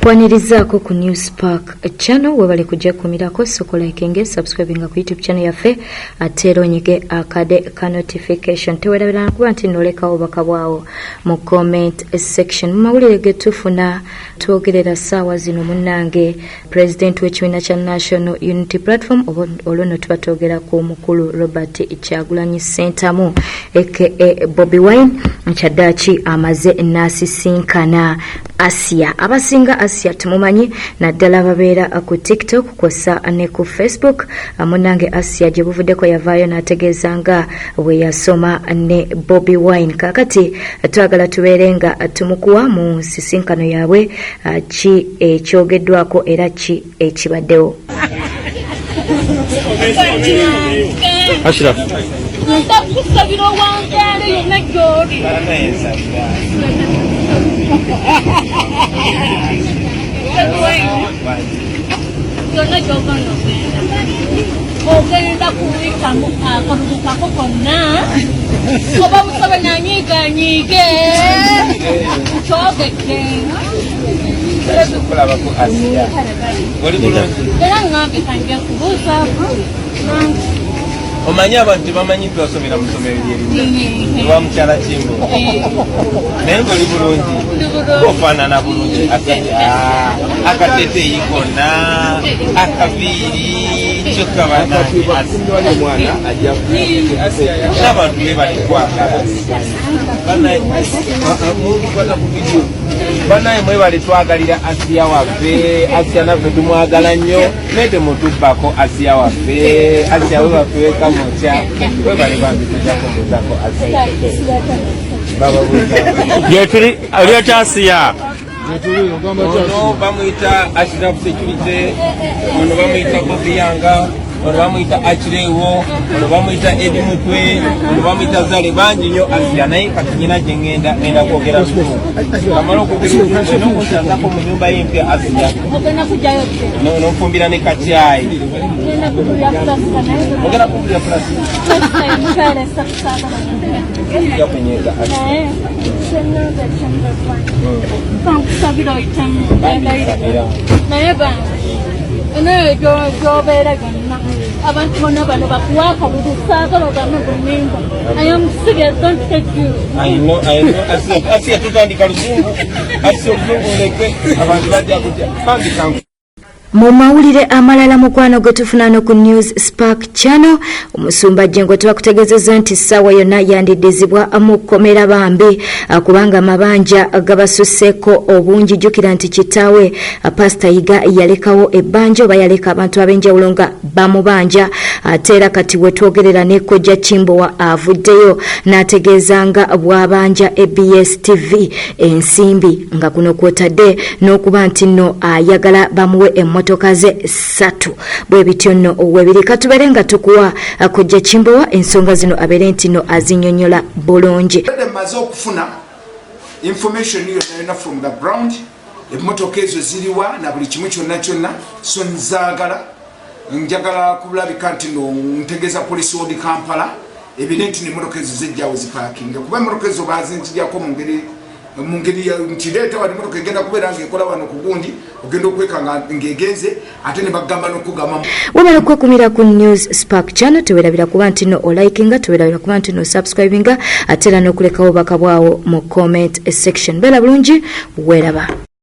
Wanirizaako ku News Park channel webale kujja kumirako soko like subscribing ku YouTube channel yaffe ate onyige akade ka notification tewerabira kuba nti nolekawo bakabwawo mu comment section mawulire getufuna twogerera saawa zino munnange president w'ekibiina kya National Unity Platform oluno tuba twogera ku mukulu Robert Kyagulanyi Ssentamu aka Bobiwine nkyaddaaki amaze nasisinkana Asia abasinga Asia tumumanyi naddala babeera ku TikTok kwasa ne ku Facebook munange Asia gye buvuddeko yavaayo n'ategeeza nga bwe yasoma ne Bobiwine kakati twagala tubeerenga tumukuwa mu nsisinkano yaabwe ki ekyogeddwako era ki ekibaddewo. Ashraf ogenda kuwika akakako konna oba musaba nanyiganyiige kyogedde era ngambe kange kubuuzaako omanyi abantu tebamanyi twasomera mu ssomero lyerimu oba mukyala Kimbowa naye ng'oli bulungi ofaanana bulungi akateteeyi konna akaviiri kyokka n'abantu be bali kwagala banaye mwebale twagalira Asia waffe Asia naffe tumwagala nnyo naye temutubbako Asia waffe Asia we waffe wekamutya webale bambi tujakomezako Asia Aliacha Asia ono bamuyita Ashraf Security ono bamuyita Bobiyanga ono bamuyita Akireewo ono bamuyita Edi Mutwe ono bamuyita Zale bangi nnyo Asia naye kati nyina gye ngenda kwogera kamala okwogera n'okunsangako mu nnyumba y'empya Asia n'onfumbira ne kakyayi ogenda kumpulira plastic yakunyeega Asia naye gyobeera gonna abantu bonna bano bakuwaaka buli saagala ogambe bulimba I am serious, don't take you. I know Asia tutandika luzungu Asia oluzungu leke abantu bajja kujja bambika mu mawulire amalala mukwano gwe tufuna ku News Spark channel omusumba Jengo twakutegezeza nti ssaawa yonna yandiddizibwa mu kkomera bambi kubanga amabanja gabasusseko obungi jjukira nti kitaawe Pastor Yiga yalekawo ebbanja oba yaleka abantu ab'enjawulo nga bamubanja ate era kati we twogerera ne Kojja Kimbowa avuddeyo n'ategeeza nga bw'abanja ABS TV ensimbi nga kuno kwotadde n'okuba nti nno ayagala bamuwe emmotoka ze 3 bwe bityo nno webiri katubere nga tukuwa Kojja Kimbowa ensonga zino abere nti nno azinnyonnyola bulungi. Maze okufuna information yonna from the ground emmotoka ezo ziriwa na buli kimu kyonna so nzaagala njagala kulabika nti no ntegeeza police wodi Kampala evidenti ni emmotoka ezo zijjawo zipaakinga kuba emmotoka ezo bazinzijjako mu ngeri nti leeta wali emmotoka egenda kubeera ng'ekola wano ku gundi ogenda okwekanga ng'egenze ate ne bagamba n'okugamamu. Wamala okwekumira ku News Spark channel tewerabira kuba nti no olikinga tewerabira kuba nti no subscribinga ate era n'okulekawo bakabwawo mu comment section. Beera bulungi weeraba.